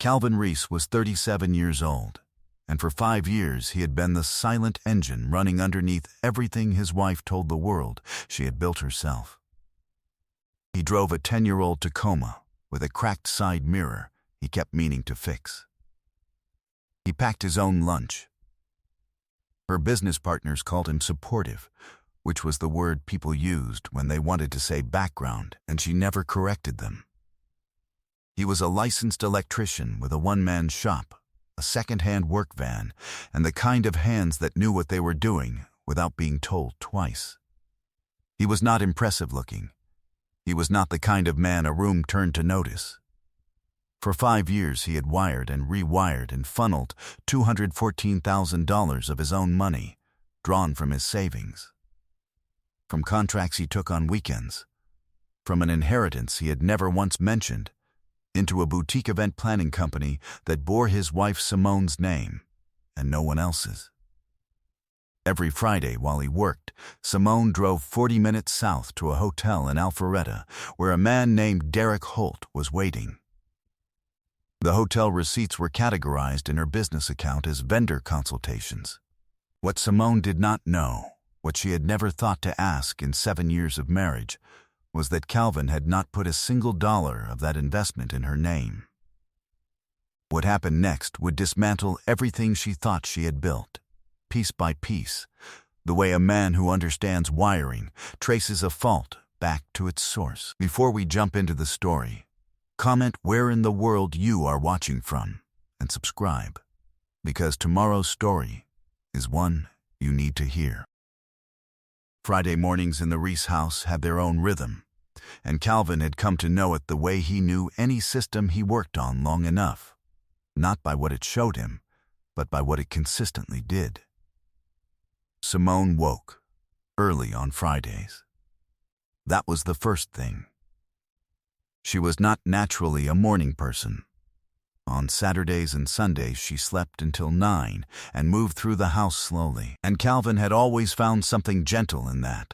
Calvin Reese was 37 years old, and for 5 years he had been the silent engine running underneath everything his wife told the world she had built herself. He drove a 10-year-old Tacoma with a cracked side mirror he kept meaning to fix. He packed his own lunch. Her business partners called him supportive, which was the word people used when they wanted to say background, and she never corrected them. He was a licensed electrician with a one-man shop, a second-hand work van, and the kind of hands that knew what they were doing without being told twice. He was not impressive-looking. He was not the kind of man a room turned to notice. For 5 years he had wired and rewired and funneled $214,000 of his own money, drawn from his savings. From contracts he took on weekends, from an inheritance he had never once mentioned, into a boutique event planning company that bore his wife Simone's name and no one else's. Every Friday while he worked, Simone drove 40 minutes south to a hotel in Alpharetta where a man named Derek Holt was waiting. The hotel receipts were categorized in her business account as vendor consultations. What Simone did not know, what she had never thought to ask in 7 years of marriage, was that Calvin had not put a single dollar of that investment in her name. What happened next would dismantle everything she thought she had built, piece by piece, the way a man who understands wiring traces a fault back to its source. Before we jump into the story, comment where in the world you are watching from and subscribe, because tomorrow's story is one you need to hear. Friday mornings in the Reese house had their own rhythm, and Calvin had come to know it the way he knew any system he worked on long enough, not by what it showed him, but by what it consistently did. Simone woke early on Fridays. That was the first thing. She was not naturally a morning person. On Saturdays and Sundays she slept until 9 and moved through the house slowly. And Calvin had always found something gentle in that,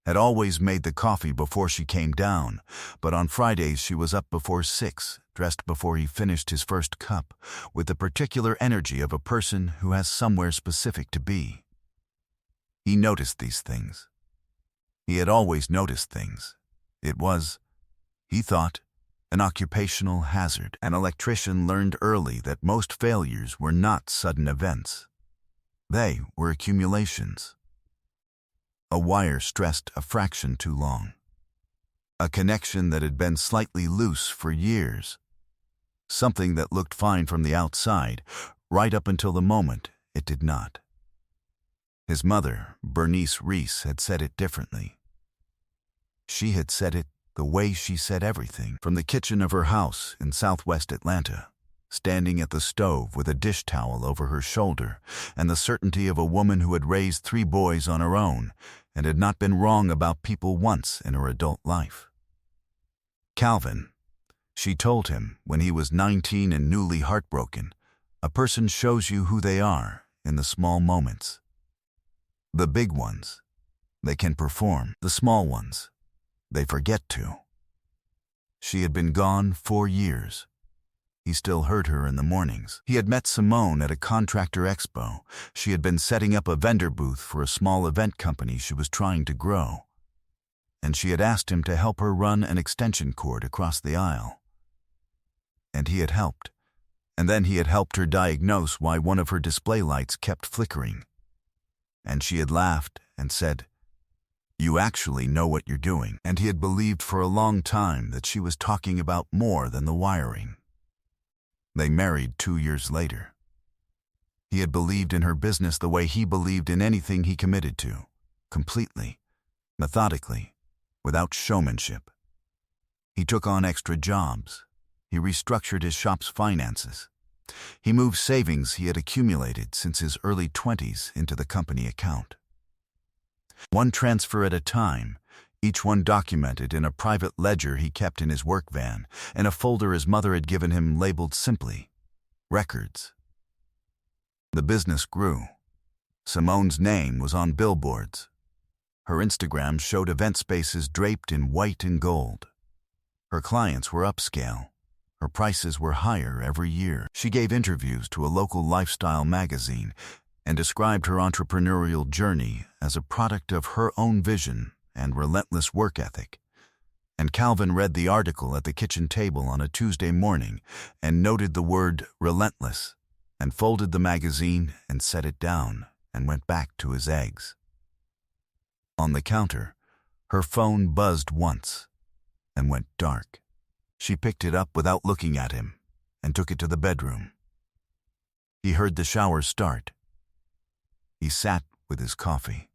had always made the coffee before she came down, but on Fridays she was up before 6, dressed before he finished his first cup, with the particular energy of a person who has somewhere specific to be. He noticed these things. He had always noticed things. It was, he thought, an occupational hazard. An electrician learned early that most failures were not sudden events. They were accumulations. A wire stressed a fraction too long. A connection that had been slightly loose for years. Something that looked fine from the outside, right up until the moment it did not. His mother, Bernice Reese, had said it differently. She had said it the way she said everything, from the kitchen of her house in southwest Atlanta, standing at the stove with a dish towel over her shoulder, and the certainty of a woman who had raised 3 boys on her own and had not been wrong about people once in her adult life. Calvin, she told him when he was 19 and newly heartbroken, a person shows you who they are in the small moments. The big ones, they can perform. The small ones, they forget to. She had been gone 4 years. He still heard her in the mornings. He had met Simone at a contractor expo. She had been setting up a vendor booth for a small event company she was trying to grow, and she had asked him to help her run an extension cord across the aisle. And he had helped. And then he had helped her diagnose why one of her display lights kept flickering. And she had laughed and said, "You actually know what you're doing." And he had believed for a long time that she was talking about more than the wiring. They married 2 years later. He had believed in her business the way he believed in anything he committed to, completely, methodically, without showmanship. He took on extra jobs. He restructured his shop's finances. He moved savings he had accumulated since his early 20s into the company account. One transfer at a time, each one documented in a private ledger he kept in his work van, and a folder his mother had given him labeled simply, "Records." The business grew. Simone's name was on billboards. Her Instagram showed event spaces draped in white and gold. Her clients were upscale, her prices were higher every year. She gave interviews to a local lifestyle magazine and described her entrepreneurial journey as a product of her own vision and relentless work ethic. And Calvin read the article at the kitchen table on a Tuesday morning and noted the word relentless and folded the magazine and set it down and went back to his eggs. On the counter, her phone buzzed once and went dark. She picked it up without looking at him and took it to the bedroom. He heard the shower start. He sat with his coffee.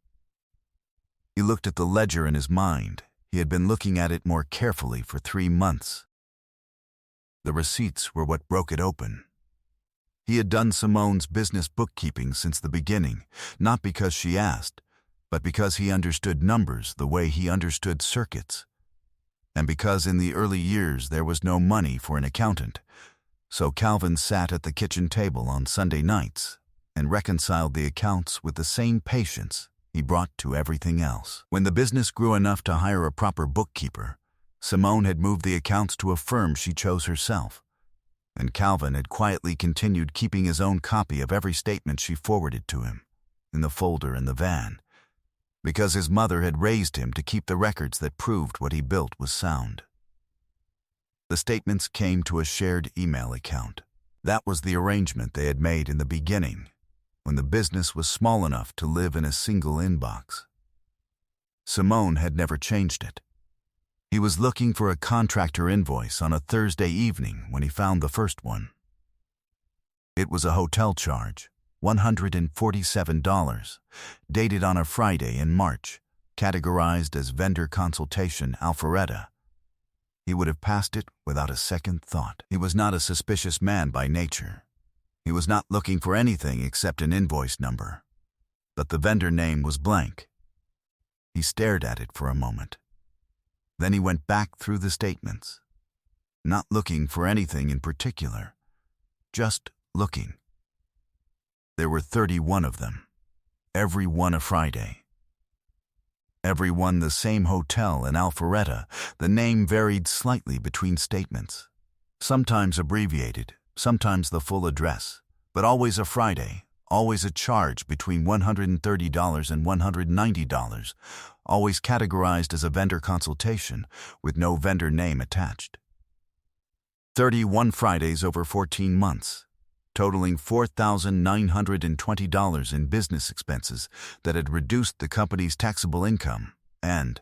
He looked at the ledger in his mind. He had been looking at it more carefully for 3 months. The receipts were what broke it open. He had done Simone's business bookkeeping since the beginning, not because she asked, but because he understood numbers the way he understood circuits. And because in the early years there was no money for an accountant, so Calvin sat at the kitchen table on Sunday nights and reconciled the accounts with the same patience he brought to everything else. When the business grew enough to hire a proper bookkeeper, Simone had moved the accounts to a firm she chose herself, and Calvin had quietly continued keeping his own copy of every statement she forwarded to him, in the folder in the van, because his mother had raised him to keep the records that proved what he built was sound. The statements came to a shared email account. That was the arrangement they had made in the beginning, when the business was small enough to live in a single inbox. Simone had never changed it. He was looking for a contractor invoice on a Thursday evening when he found the first one. It was a hotel charge, $147, dated on a Friday in March, categorized as vendor consultation Alpharetta. He would have passed it without a second thought. He was not a suspicious man by nature. He was not looking for anything except an invoice number. But the vendor name was blank. He stared at it for a moment. Then he went back through the statements, not looking for anything in particular, just looking. There were 31 of them, every one a Friday. Every one the same hotel in Alpharetta. The name varied slightly between statements, sometimes abbreviated, sometimes the full address, but always a Friday, always a charge between $130 and $190, always categorized as a vendor consultation with no vendor name attached. 31 Fridays over 14 months, totaling $4,920 in business expenses that had reduced the company's taxable income and,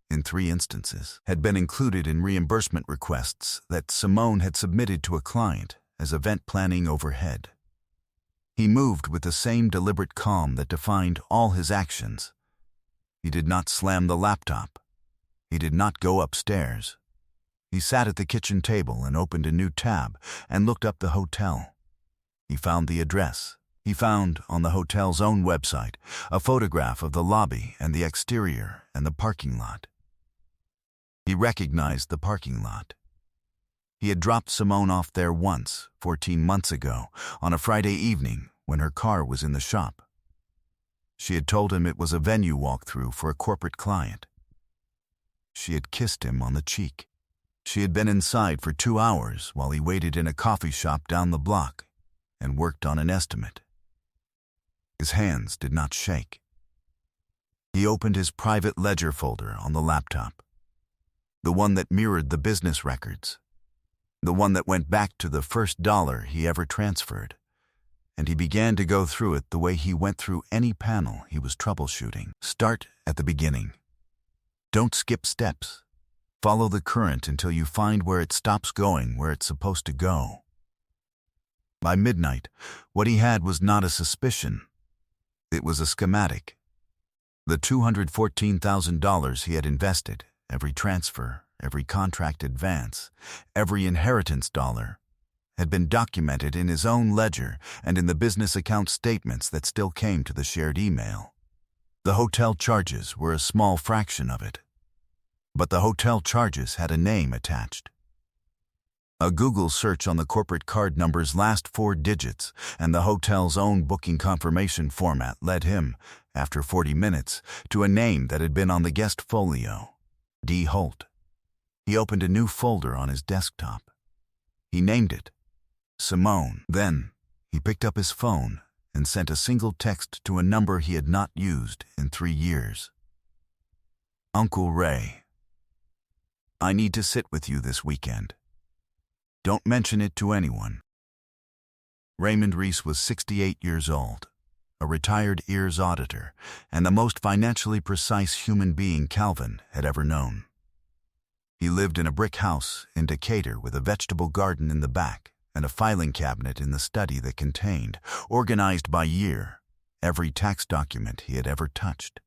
in 3 instances, had been included in reimbursement requests that Simone had submitted to a client as event planning overhead. He moved with the same deliberate calm that defined all his actions. He did not slam the laptop. He did not go upstairs. He sat at the kitchen table and opened a new tab and looked up the hotel. He found the address. He found, on the hotel's own website, a photograph of the lobby and the exterior and the parking lot. He recognized the parking lot. He had dropped Simone off there once, 14 months ago, on a Friday evening when her car was in the shop. She had told him it was a venue walkthrough for a corporate client. She had kissed him on the cheek. She had been inside for 2 hours while he waited in a coffee shop down the block and worked on an estimate. His hands did not shake. He opened his private ledger folder on the laptop, the one that mirrored the business records, the one that went back to the first dollar he ever transferred, and he began to go through it the way he went through any panel he was troubleshooting. Start at the beginning. Don't skip steps. Follow the current until you find where it stops going where it's supposed to go. By midnight, what he had was not a suspicion. It was a schematic. The $214,000 he had invested, every transfer, every contract advance, every inheritance dollar, had been documented in his own ledger and in the business account statements that still came to the shared email. The hotel charges were a small fraction of it, but the hotel charges had a name attached. A Google search on the corporate card number's last 4 digits and the hotel's own booking confirmation format led him, after 40 minutes, to a name that had been on the guest folio, D. Holt. He opened a new folder on his desktop. He named it Simone. Then, he picked up his phone and sent a single text to a number he had not used in 3 years. Uncle Ray, I need to sit with you this weekend. Don't mention it to anyone. Raymond Reese was 68 years old, a retired ears auditor, and the most financially precise human being Calvin had ever known. He lived in a brick house in Decatur with a vegetable garden in the back and a filing cabinet in the study that contained, organized by year, every tax document he had ever touched.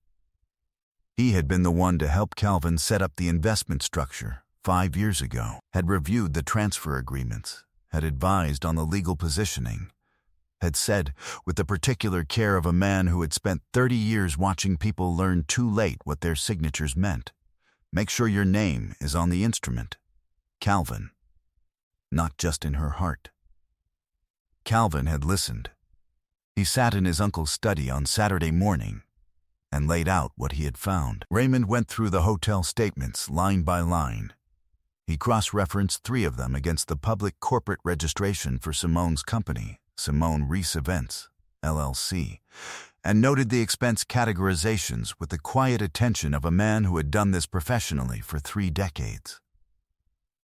He had been the one to help Calvin set up the investment structure 5 years ago, had reviewed the transfer agreements, had advised on the legal positioning, had said, with the particular care of a man who had spent 30 years watching people learn too late what their signatures meant, make sure your name is on the instrument. Calvin. Not just in her heart. Calvin had listened. He sat in his uncle's study on Saturday morning and laid out what he had found. Raymond went through the hotel statements line by line. He cross-referenced 3 of them against the public corporate registration for Simone's company, Simone Reese Events, LLC, and noted the expense categorizations with the quiet attention of a man who had done this professionally for 3 decades.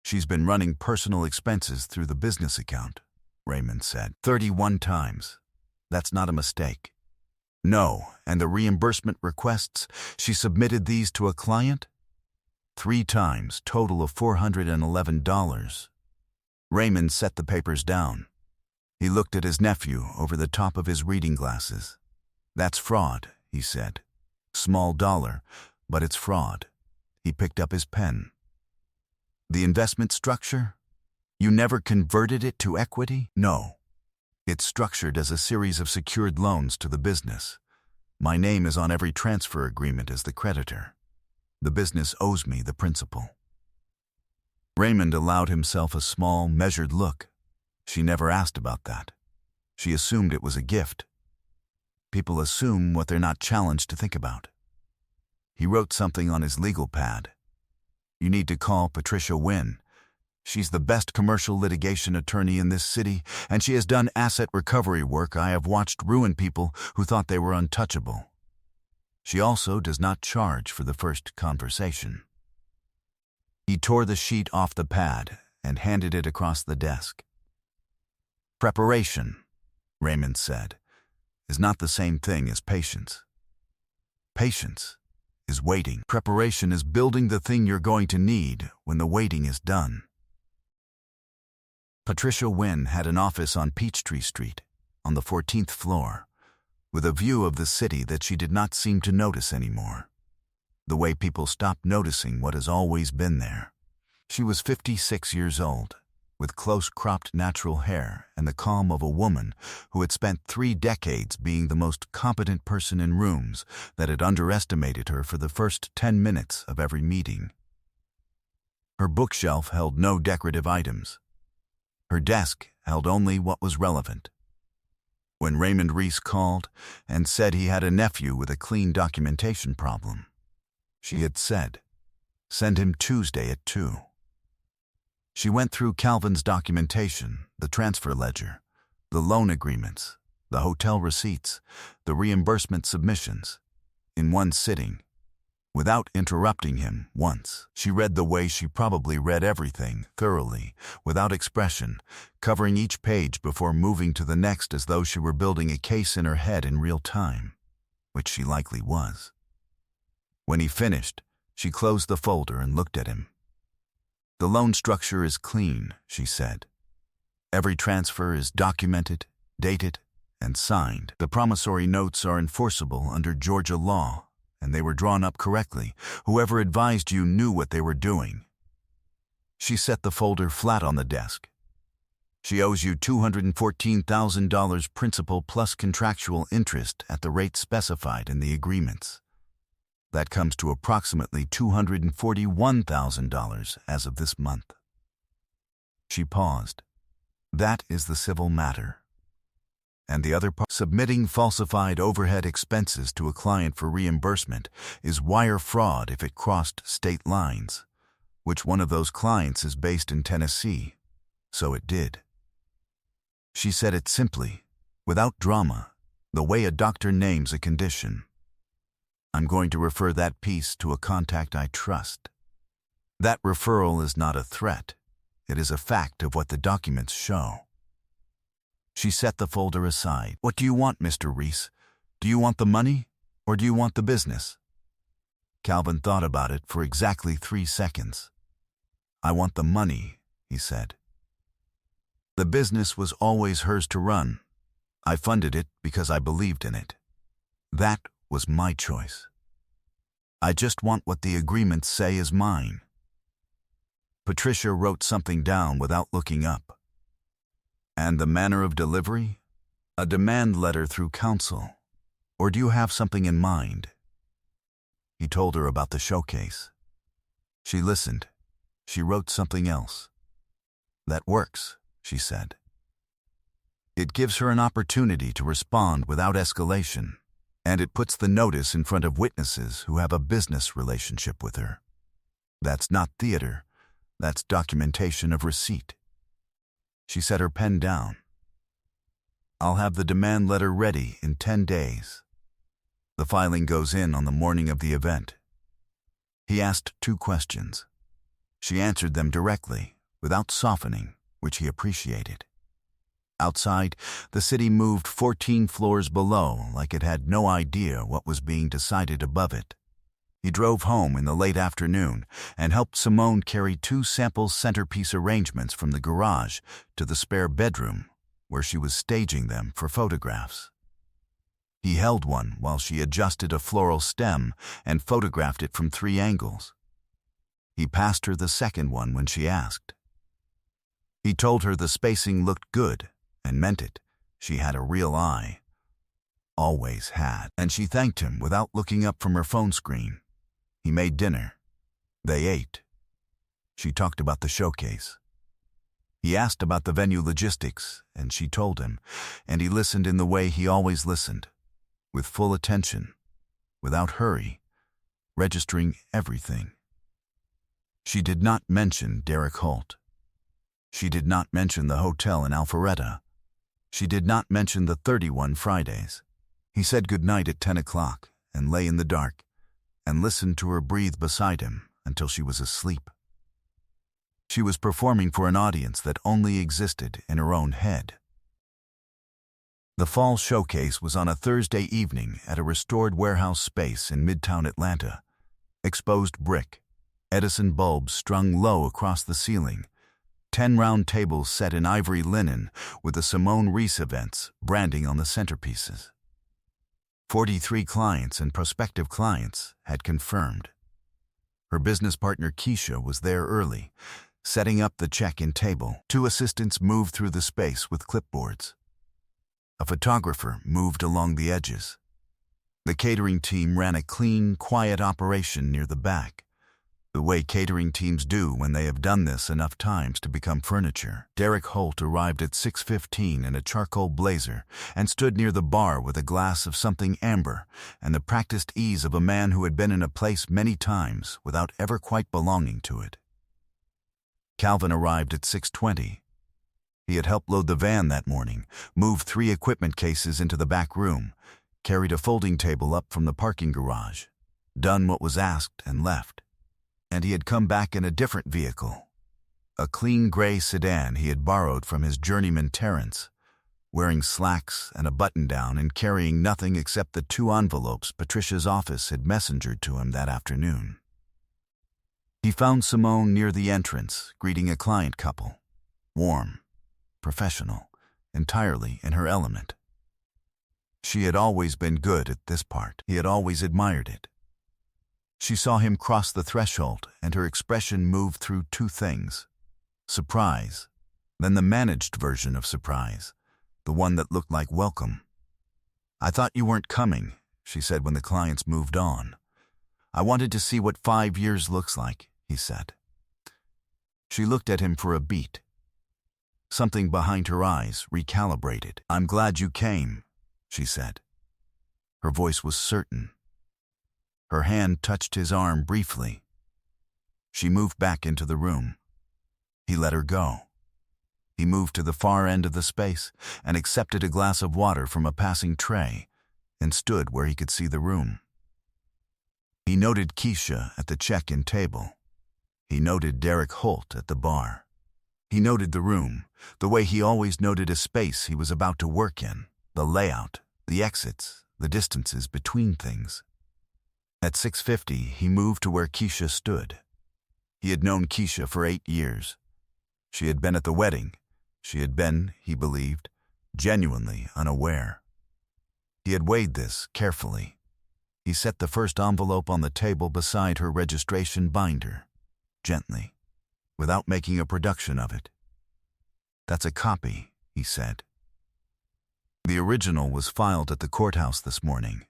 She's been running personal expenses through the business account, Raymond said, 31 times. That's not a mistake. No, and the reimbursement requests, she submitted these to a client? 3 times, total of $411. Raymond set the papers down. He looked at his nephew over the top of his reading glasses. That's fraud, he said. Small dollar, but it's fraud. He picked up his pen. The investment structure? You never converted it to equity? No. It's structured as a series of secured loans to the business. My name is on every transfer agreement as the creditor. The business owes me the principal. Raymond allowed himself a small, measured look. She never asked about that. She assumed it was a gift. People assume what they're not challenged to think about. He wrote something on his legal pad. You need to call Patricia Wynn. She's the best commercial litigation attorney in this city, and she has done asset recovery work I have watched ruin people who thought they were untouchable. She also does not charge for the first conversation. He tore the sheet off the pad and handed it across the desk. Preparation, Raymond said, is not the same thing as patience. Patience is waiting. Preparation is building the thing you're going to need when the waiting is done. Patricia Wynn had an office on Peachtree Street, on the 14th floor, with a view of the city that she did not seem to notice anymore. The way people stopped noticing what has always been there. She was 56 years old, with close-cropped natural hair and the calm of a woman who had spent 3 decades being the most competent person in rooms that had underestimated her for the first 10 minutes of every meeting. Her bookshelf held no decorative items. Her desk held only what was relevant. When Raymond Reese called and said he had a nephew with a clean documentation problem, she had said, "Send him Tuesday at 2. She went through Calvin's documentation, the transfer ledger, the loan agreements, the hotel receipts, the reimbursement submissions, in one sitting, without interrupting him once. She read the way she probably read everything, thoroughly, without expression, covering each page before moving to the next as though she were building a case in her head in real time, which she likely was. When he finished, she closed the folder and looked at him. The loan structure is clean, she said. Every transfer is documented, dated, and signed. The promissory notes are enforceable under Georgia law, and they were drawn up correctly. Whoever advised you knew what they were doing. She set the folder flat on the desk. She owes you $214,000 principal plus contractual interest at the rate specified in the agreements. That comes to approximately $241,000 as of this month. She paused. That is the civil matter. And the other part, submitting falsified overhead expenses to a client for reimbursement, is wire fraud if it crossed state lines. Which one of those clients is based in Tennessee? So it did. She said it simply, without drama, the way a doctor names a condition. I'm going to refer that piece to a contact I trust. That referral is not a threat. It is a fact of what the documents show. She set the folder aside. What do you want, Mr. Reese? Do you want the money, or do you want the business? Calvin thought about it for exactly 3 seconds. I want the money, he said. The business was always hers to run. I funded it because I believed in it. That was my choice. I just want what the agreements say is mine. Patricia wrote something down without looking up. And the manner of delivery? A demand letter through counsel. Or do you have something in mind? He told her about the showcase. She listened. She wrote something else. That works, she said. It gives her an opportunity to respond without escalation, and it puts the notice in front of witnesses who have a business relationship with her. That's not theater. That's documentation of receipt. She set her pen down. I'll have the demand letter ready in 10 days. The filing goes in on the morning of the event. He asked 2 questions. She answered them directly, without softening, which he appreciated. Outside, the city moved 14 floors below like it had no idea what was being decided above it. He drove home in the late afternoon and helped Simone carry 2 sample centerpiece arrangements from the garage to the spare bedroom, where she was staging them for photographs. He held one while she adjusted a floral stem and photographed it from 3 angles. He passed her the second one when she asked. He told her the spacing looked good and meant it. She had a real eye. Always had. And she thanked him without looking up from her phone screen. He made dinner. They ate. She talked about the showcase. He asked about the venue logistics, and she told him, and he listened in the way he always listened, with full attention, without hurry, registering everything. She did not mention Derek Holt. She did not mention the hotel in Alpharetta. She did not mention the 31 Fridays. He said goodnight at 10 o'clock and lay in the dark and listened to her breathe beside him until she was asleep. She was performing for an audience that only existed in her own head. The fall showcase was on a Thursday evening at a restored warehouse space in Midtown Atlanta. Exposed brick, Edison bulbs strung low across the ceiling, 10 round tables set in ivory linen with the Simone Reese events branding on the centerpieces. 43 clients and prospective clients had confirmed. Her business partner Keisha was there early, setting up the check-in table. 2 assistants moved through the space with clipboards. A photographer moved along the edges. The catering team ran a clean, quiet operation near the back, the way catering teams do when they have done this enough times to become furniture. Derek Holt arrived at 6:15 in a charcoal blazer and stood near the bar with a glass of something amber and the practiced ease of a man who had been in a place many times without ever quite belonging to it. Calvin arrived at 6:20. He had helped load the van that morning, moved 3 equipment cases into the back room, carried a folding table up from the parking garage, done what was asked and left. And he had come back in a different vehicle, a clean gray sedan he had borrowed from his journeyman Terrence, wearing slacks and a button-down and carrying nothing except the 2 envelopes Patricia's office had messengered to him that afternoon. He found Simone near the entrance, greeting a client couple, warm, professional, entirely in her element. She had always been good at this part. He had always admired it. She saw him cross the threshold, and her expression moved through 2 things: surprise, then the managed version of surprise, the one that looked like welcome. I thought you weren't coming, she said when the clients moved on. I wanted to see what 5 years looks like, he said. She looked at him for a beat. Something behind her eyes recalibrated. I'm glad you came, she said. Her voice was certain. Her hand touched his arm briefly. She moved back into the room. He let her go. He moved to the far end of the space and accepted a glass of water from a passing tray and stood where he could see the room. He noted Keisha at the check-in table. He noted Derek Holt at the bar. He noted the room, the way he always noted a space he was about to work in, the layout, the exits, the distances between things. At 6:50, he moved to where Keisha stood. He had known Keisha for 8 years. She had been at the wedding. She had been, he believed, genuinely unaware. He had weighed this carefully. He set the first envelope on the table beside her registration binder, gently, without making a production of it. "That's a copy," he said. The original was filed at the courthouse this morning.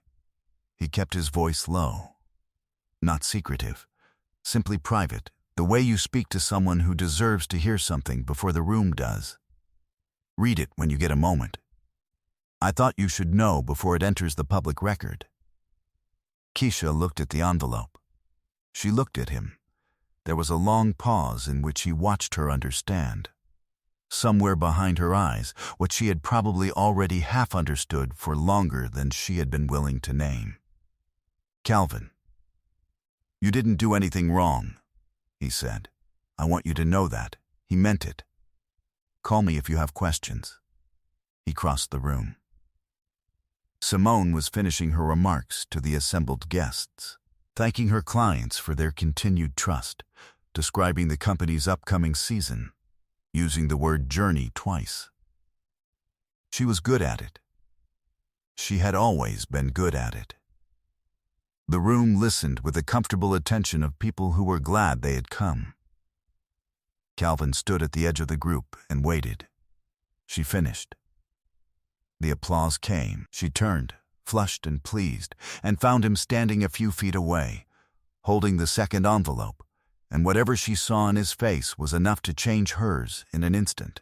He kept his voice low. Not secretive, simply private, the way you speak to someone who deserves to hear something before the room does. "Read it when you get a moment. I thought you should know before it enters the public record." Keisha looked at the envelope. She looked at him. There was a long pause in which he watched her understand. Somewhere behind her eyes, what she had probably already half understood for longer than she had been willing to name. "Calvin, you didn't do anything wrong," he said. "I want you to know that." He meant it. "Call me if you have questions." He crossed the room. Simone was finishing her remarks to the assembled guests, thanking her clients for their continued trust, describing the company's upcoming season, using the word journey twice. She was good at it. She had always been good at it. The room listened with the comfortable attention of people who were glad they had come. Calvin stood at the edge of the group and waited. She finished. The applause came. She turned, flushed and pleased, and found him standing a few feet away, holding the second envelope, and whatever she saw in his face was enough to change hers in an instant.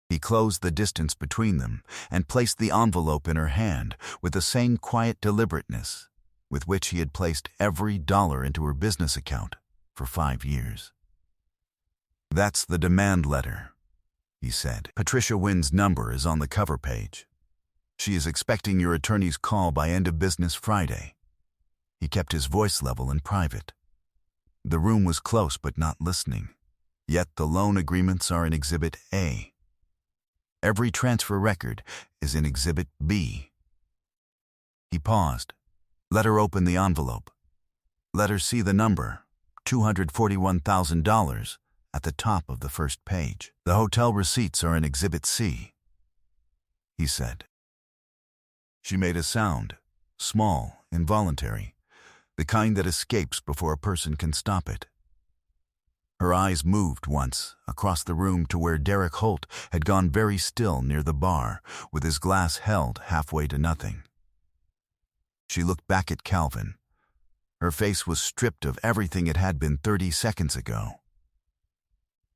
He closed the distance between them and placed the envelope in her hand with the same quiet deliberateness with which he had placed every dollar into her business account for 5 years. "That's the demand letter," he said. "Patricia Wynn's number is on the cover page. She is expecting your attorney's call by end of business Friday." He kept his voice level and private. The room was close but not listening. Yet the loan agreements are in Exhibit A. Every transfer record is in Exhibit B. He paused. "Let her open the envelope. Let her see the number, $241,000, at the top of the first page. The hotel receipts are in Exhibit C," he said. She made a sound, small, involuntary, the kind that escapes before a person can stop it. Her eyes moved once across the room to where Derek Holt had gone very still near the bar, with his glass held halfway to nothing. She looked back at Calvin. Her face was stripped of everything it had been 30 seconds ago.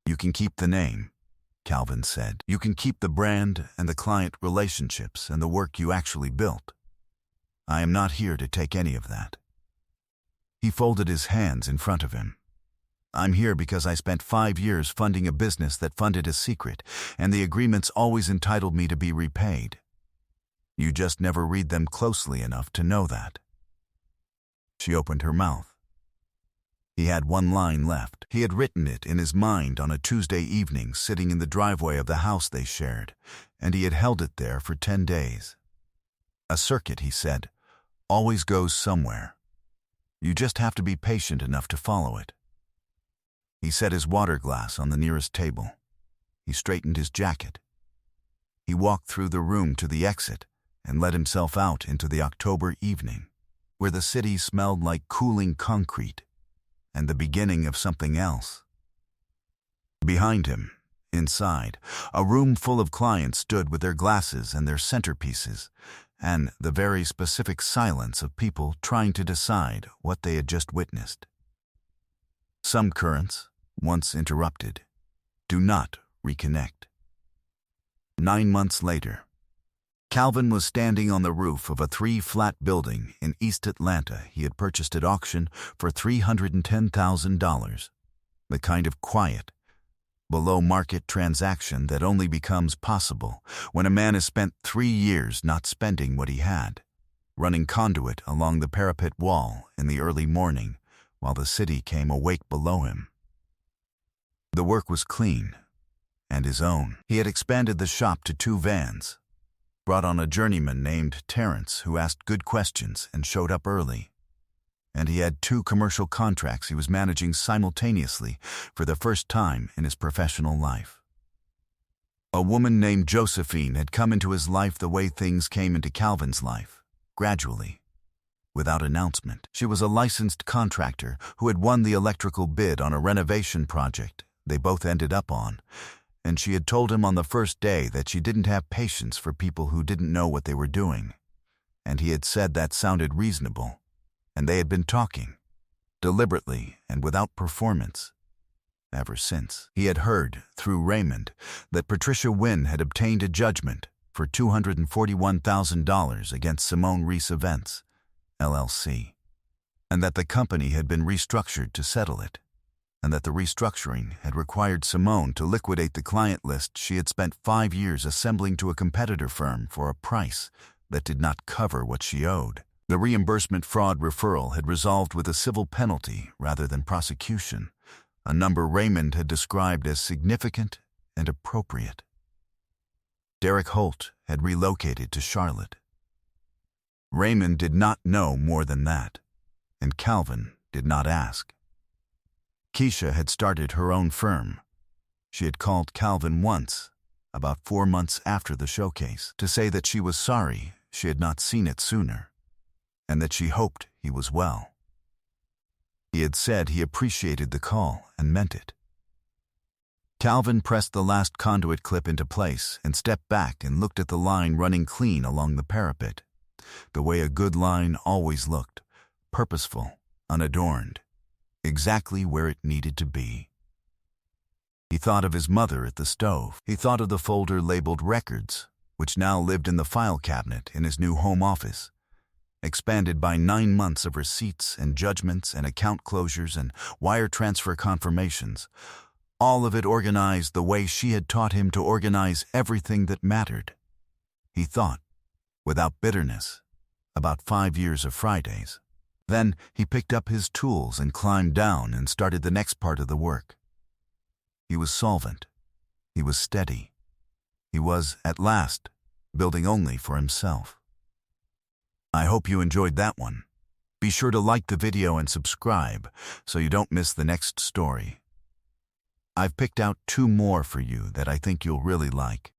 "You can keep the name," Calvin said. "You can keep the brand and the client relationships and the work you actually built. I am not here to take any of that." He folded his hands in front of him. "I'm here because I spent 5 years funding a business that funded a secret, and the agreements always entitled me to be repaid. You just never read them closely enough to know that." She opened her mouth. He had one line left. He had written it in his mind on a Tuesday evening sitting in the driveway of the house they shared, and he had held it there for 10 days. "A circuit," he said, "always goes somewhere. You just have to be patient enough to follow it." He set his water glass on the nearest table. He straightened his jacket. He walked through the room to the exit and let himself out into the October evening, where the city smelled like cooling concrete and the beginning of something else. Behind him, inside, a room full of clients stood with their glasses and their centerpieces, and the very specific silence of people trying to decide what they had just witnessed. Some currents, once interrupted, do not reconnect. 9 months later, Calvin was standing on the roof of a 3-flat building in East Atlanta he had purchased at auction for $310,000, the kind of quiet, below-market transaction that only becomes possible when a man has spent 3 years not spending what he had, running conduit along the parapet wall in the early morning while the city came awake below him. The work was clean and his own. He had expanded the shop to 2 vans, brought on a journeyman named Terrence who asked good questions and showed up early. And he had 2 commercial contracts he was managing simultaneously for the first time in his professional life. A woman named Josephine had come into his life the way things came into Calvin's life, gradually, without announcement. She was a licensed contractor who had won the electrical bid on a renovation project they both ended up on, and she had told him on the first day that she didn't have patience for people who didn't know what they were doing. And he had said that sounded reasonable, and they had been talking, deliberately and without performance, ever since. He had heard, through Raymond, that Patricia Wynn had obtained a judgment for $241,000 against Simone Reese Events, LLC, and that the company had been restructured to settle it, and that the restructuring had required Simone to liquidate the client list she had spent 5 years assembling to a competitor firm for a price that did not cover what she owed. The reimbursement fraud referral had resolved with a civil penalty rather than prosecution, a number Raymond had described as significant and appropriate. Derek Holt had relocated to Charlotte. Raymond did not know more than that, and Calvin did not ask. Keisha had started her own firm. She had called Calvin once, about 4 months after the showcase, to say that she was sorry she had not seen it sooner, and that she hoped he was well. He had said he appreciated the call and meant it. Calvin pressed the last conduit clip into place and stepped back and looked at the line running clean along the parapet, the way a good line always looked, purposeful, unadorned, exactly where it needed to be. He thought of his mother at the stove. He thought of the folder labeled Records, which now lived in the file cabinet in his new home office, expanded by 9 months of receipts and judgments and account closures and wire transfer confirmations, all of it organized the way she had taught him to organize everything that mattered. He thought, without bitterness, about 5 years of Fridays. Then he picked up his tools and climbed down and started the next part of the work. He was solvent. He was steady. He was, at last, building only for himself. I hope you enjoyed that one. Be sure to like the video and subscribe so you don't miss the next story. I've picked out 2 more for you that I think you'll really like.